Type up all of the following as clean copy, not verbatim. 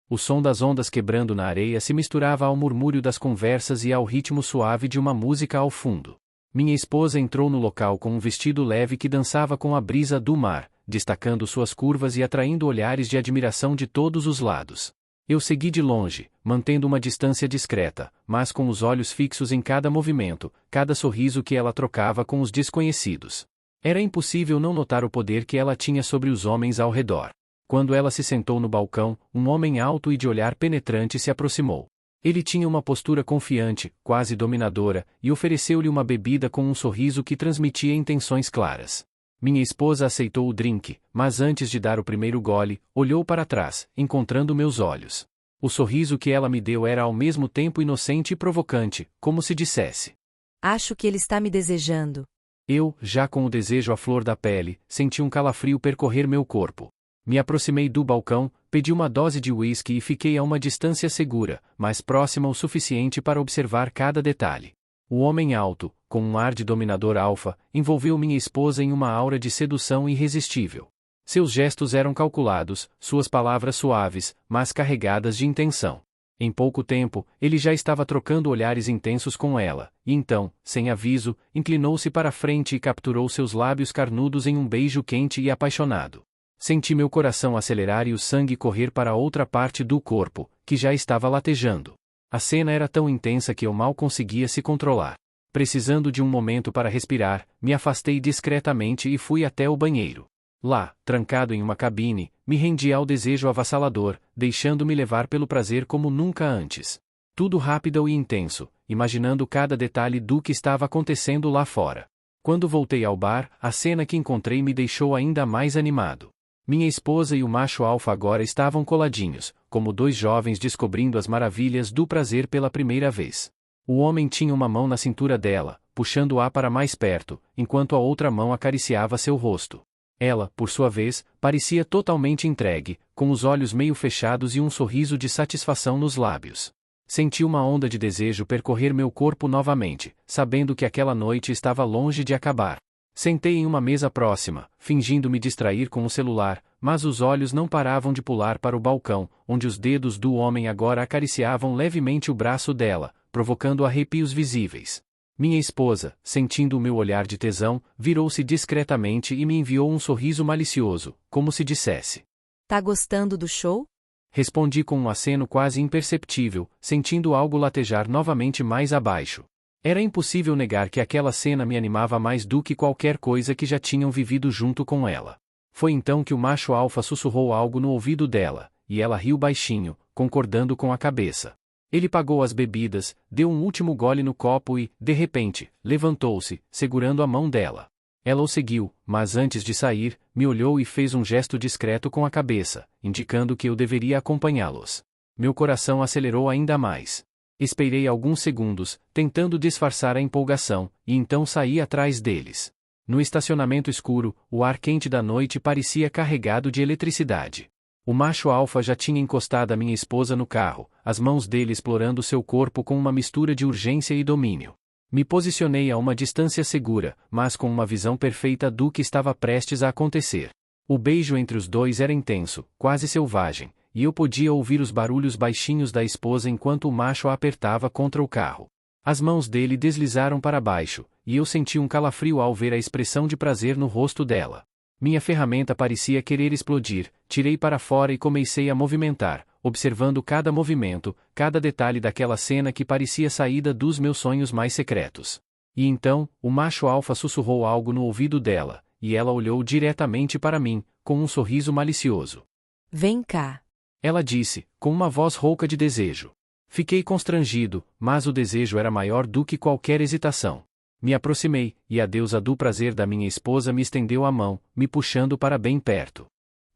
O som das ondas quebrando na areia se misturava ao murmúrio das conversas e ao ritmo suave de uma música ao fundo. Minha esposa entrou no local com um vestido leve que dançava com a brisa do mar, destacando suas curvas e atraindo olhares de admiração de todos os lados. Eu segui de longe, mantendo uma distância discreta, mas com os olhos fixos em cada movimento, cada sorriso que ela trocava com os desconhecidos. Era impossível não notar o poder que ela tinha sobre os homens ao redor. Quando ela se sentou no balcão, um homem alto e de olhar penetrante se aproximou. Ele tinha uma postura confiante, quase dominadora, e ofereceu-lhe uma bebida com um sorriso que transmitia intenções claras. Minha esposa aceitou o drink, mas antes de dar o primeiro gole, olhou para trás, encontrando meus olhos. O sorriso que ela me deu era ao mesmo tempo inocente e provocante, como se dissesse: Acho que ele está me desejando. Eu, já com o desejo à flor da pele, senti um calafrio percorrer meu corpo. Me aproximei do balcão, pedi uma dose de uísque e fiquei a uma distância segura, mas próxima o suficiente para observar cada detalhe. O homem alto, com um ar de dominador alfa, envolveu minha esposa em uma aura de sedução irresistível. Seus gestos eram calculados, suas palavras suaves, mas carregadas de intenção. Em pouco tempo, ele já estava trocando olhares intensos com ela, e então, sem aviso, inclinou-se para a frente e capturou seus lábios carnudos em um beijo quente e apaixonado. Senti meu coração acelerar e o sangue correr para outra parte do corpo, que já estava latejando. A cena era tão intensa que eu mal conseguia se controlar. Precisando de um momento para respirar, me afastei discretamente e fui até o banheiro. Lá, trancado em uma cabine, me rendi ao desejo avassalador, deixando-me levar pelo prazer como nunca antes. Tudo rápido e intenso, imaginando cada detalhe do que estava acontecendo lá fora. Quando voltei ao bar, a cena que encontrei me deixou ainda mais animado. Minha esposa e o macho alfa agora estavam coladinhos, como dois jovens descobrindo as maravilhas do prazer pela primeira vez. O homem tinha uma mão na cintura dela, puxando-a para mais perto, enquanto a outra mão acariciava seu rosto. Ela, por sua vez, parecia totalmente entregue, com os olhos meio fechados e um sorriso de satisfação nos lábios. Senti uma onda de desejo percorrer meu corpo novamente, sabendo que aquela noite estava longe de acabar. Sentei em uma mesa próxima, fingindo me distrair com o celular, mas os olhos não paravam de pular para o balcão, onde os dedos do homem agora acariciavam levemente o braço dela, provocando arrepios visíveis. Minha esposa, sentindo o meu olhar de tesão, virou-se discretamente e me enviou um sorriso malicioso, como se dissesse: Tá gostando do show? Respondi com um aceno quase imperceptível, sentindo algo latejar novamente mais abaixo. Era impossível negar que aquela cena me animava mais do que qualquer coisa que já tinham vivido junto com ela. Foi então que o macho alfa sussurrou algo no ouvido dela, e ela riu baixinho, concordando com a cabeça. Ele pagou as bebidas, deu um último gole no copo e, de repente, levantou-se, segurando a mão dela. Ela o seguiu, mas antes de sair, me olhou e fez um gesto discreto com a cabeça, indicando que eu deveria acompanhá-los. Meu coração acelerou ainda mais. Esperei alguns segundos, tentando disfarçar a empolgação, e então saí atrás deles. No estacionamento escuro, o ar quente da noite parecia carregado de eletricidade. O macho alfa já tinha encostado a minha esposa no carro, as mãos dele explorando seu corpo com uma mistura de urgência e domínio. Me posicionei a uma distância segura, mas com uma visão perfeita do que estava prestes a acontecer. O beijo entre os dois era intenso, quase selvagem, e eu podia ouvir os barulhos baixinhos da esposa enquanto o macho a apertava contra o carro. As mãos dele deslizaram para baixo, e eu senti um calafrio ao ver a expressão de prazer no rosto dela. Minha ferramenta parecia querer explodir, tirei para fora e comecei a movimentar, observando cada movimento, cada detalhe daquela cena que parecia saída dos meus sonhos mais secretos. E então, o macho alfa sussurrou algo no ouvido dela, e ela olhou diretamente para mim, com um sorriso malicioso. Vem cá. Ela disse, com uma voz rouca de desejo. Fiquei constrangido, mas o desejo era maior do que qualquer hesitação. Me aproximei, e a deusa do prazer da minha esposa me estendeu a mão, me puxando para bem perto.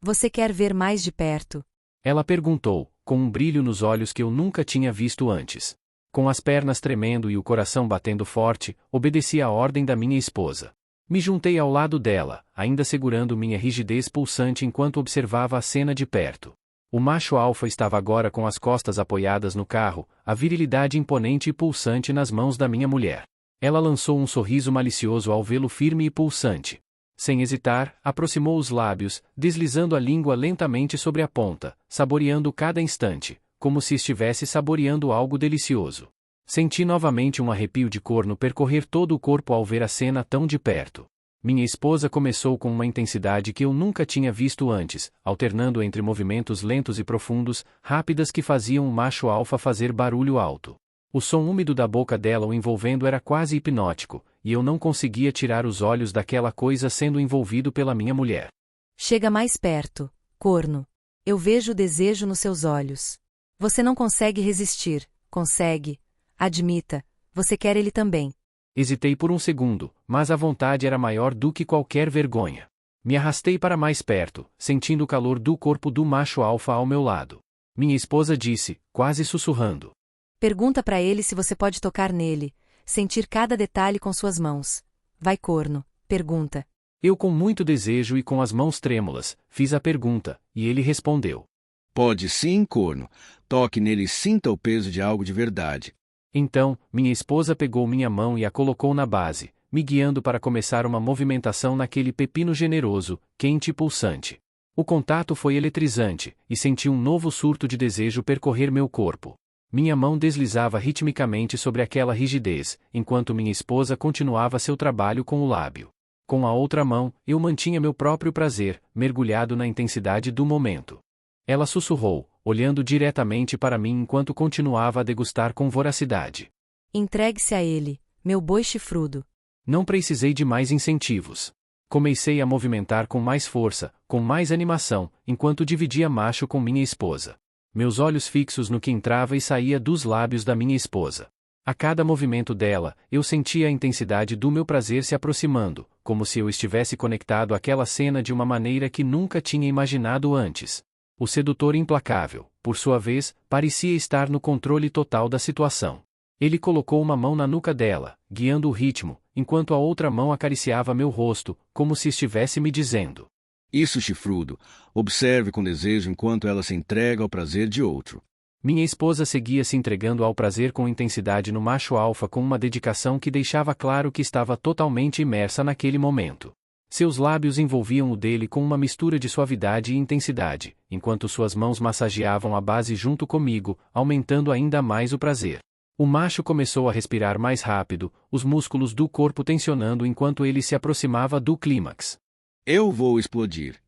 Você quer ver mais de perto? Ela perguntou, com um brilho nos olhos que eu nunca tinha visto antes. Com as pernas tremendo e o coração batendo forte, obedeci à ordem da minha esposa. Me juntei ao lado dela, ainda segurando minha rigidez pulsante enquanto observava a cena de perto. O macho alfa estava agora com as costas apoiadas no carro, a virilidade imponente e pulsante nas mãos da minha mulher. Ela lançou um sorriso malicioso ao vê-lo firme e pulsante. Sem hesitar, aproximou os lábios, deslizando a língua lentamente sobre a ponta, saboreando cada instante, como se estivesse saboreando algo delicioso. Senti novamente um arrepio de corno percorrer todo o corpo ao ver a cena tão de perto. Minha esposa começou com uma intensidade que eu nunca tinha visto antes, alternando entre movimentos lentos e profundos, rápidas que faziam o macho alfa fazer barulho alto. O som úmido da boca dela o envolvendo era quase hipnótico, e eu não conseguia tirar os olhos daquela coisa sendo envolvido pela minha mulher. Chega mais perto, corno. Eu vejo o desejo nos seus olhos. Você não consegue resistir, consegue. Admita, você quer ele também. Hesitei por um segundo, mas a vontade era maior do que qualquer vergonha. Me arrastei para mais perto, sentindo o calor do corpo do macho alfa ao meu lado. Minha esposa disse, quase sussurrando. Pergunta pra ele se você pode tocar nele, sentir cada detalhe com suas mãos. Vai, corno, pergunta. Eu, com muito desejo e com as mãos trêmulas, fiz a pergunta, e ele respondeu. Pode sim, corno. Toque nele e sinta o peso de algo de verdade. Então, minha esposa pegou minha mão e a colocou na base, me guiando para começar uma movimentação naquele pepino generoso, quente e pulsante. O contato foi eletrizante, e senti um novo surto de desejo percorrer meu corpo. Minha mão deslizava ritmicamente sobre aquela rigidez, enquanto minha esposa continuava seu trabalho com o lábio. Com a outra mão, eu mantinha meu próprio prazer, mergulhado na intensidade do momento. Ela sussurrou, olhando diretamente para mim enquanto continuava a degustar com voracidade. Entregue-se a ele, meu boi chifrudo. Não precisei de mais incentivos. Comecei a movimentar com mais força, com mais animação, enquanto dividia macho com minha esposa. Meus olhos fixos no que entrava e saía dos lábios da minha esposa. A cada movimento dela, eu sentia a intensidade do meu prazer se aproximando, como se eu estivesse conectado àquela cena de uma maneira que nunca tinha imaginado antes. O sedutor implacável, por sua vez, parecia estar no controle total da situação. Ele colocou uma mão na nuca dela, guiando o ritmo, enquanto a outra mão acariciava meu rosto, como se estivesse me dizendo: Isso, chifrudo. Observe com desejo enquanto ela se entrega ao prazer de outro. Minha esposa seguia se entregando ao prazer com intensidade no macho alfa com uma dedicação que deixava claro que estava totalmente imersa naquele momento. Seus lábios envolviam o dele com uma mistura de suavidade e intensidade, enquanto suas mãos massageavam a base junto comigo, aumentando ainda mais o prazer. O macho começou a respirar mais rápido, os músculos do corpo tensionando enquanto ele se aproximava do clímax. Eu vou explodir.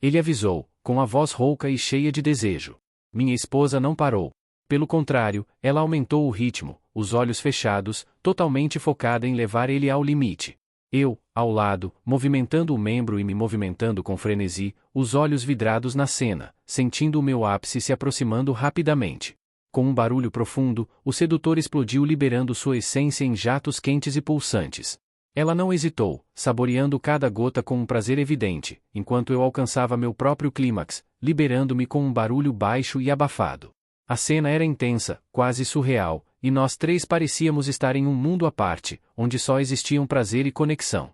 Ele avisou, com a voz rouca e cheia de desejo. Minha esposa não parou. Pelo contrário, ela aumentou o ritmo, os olhos fechados, totalmente focada em levar ele ao limite. Eu, ao lado, movimentando o membro e me movimentando com frenesi, os olhos vidrados na cena, sentindo o meu ápice se aproximando rapidamente. Com um barulho profundo, o sedutor explodiu liberando sua essência em jatos quentes e pulsantes. Ela não hesitou, saboreando cada gota com um prazer evidente, enquanto eu alcançava meu próprio clímax, liberando-me com um barulho baixo e abafado. A cena era intensa, quase surreal, e nós três parecíamos estar em um mundo à parte, onde só existiam prazer e conexão.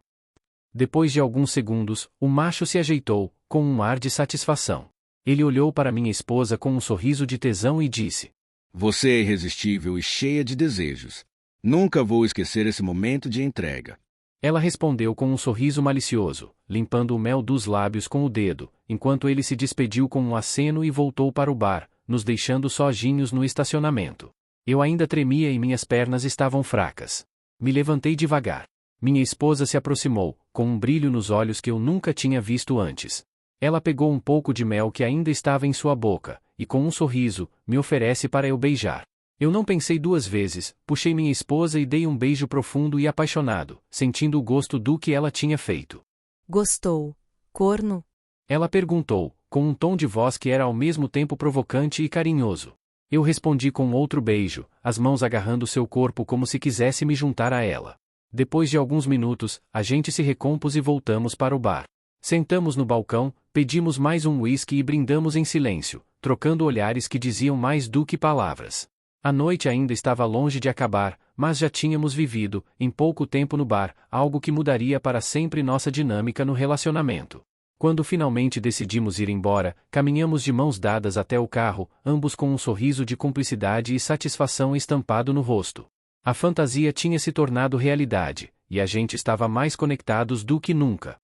Depois de alguns segundos, o macho se ajeitou, com um ar de satisfação. Ele olhou para minha esposa com um sorriso de tesão e disse: Você é irresistível e cheia de desejos. Nunca vou esquecer esse momento de entrega. Ela respondeu com um sorriso malicioso, limpando o mel dos lábios com o dedo, enquanto ele se despediu com um aceno e voltou para o bar, nos deixando sozinhos no estacionamento. Eu ainda tremia e minhas pernas estavam fracas. Me levantei devagar. Minha esposa se aproximou, com um brilho nos olhos que eu nunca tinha visto antes. Ela pegou um pouco de mel que ainda estava em sua boca, e com um sorriso, me oferece para eu beijar. Eu não pensei duas vezes, puxei minha esposa e dei um beijo profundo e apaixonado, sentindo o gosto do que ela tinha feito. Gostou, corno? Ela perguntou, com um tom de voz que era ao mesmo tempo provocante e carinhoso. Eu respondi com outro beijo, as mãos agarrando seu corpo como se quisesse me juntar a ela. Depois de alguns minutos, a gente se recompôs e voltamos para o bar. Sentamos no balcão, pedimos mais um uísque e brindamos em silêncio, trocando olhares que diziam mais do que palavras. A noite ainda estava longe de acabar, mas já tínhamos vivido, em pouco tempo no bar, algo que mudaria para sempre nossa dinâmica no relacionamento. Quando finalmente decidimos ir embora, caminhamos de mãos dadas até o carro, ambos com um sorriso de cumplicidade e satisfação estampado no rosto. A fantasia tinha se tornado realidade, e a gente estava mais conectados do que nunca.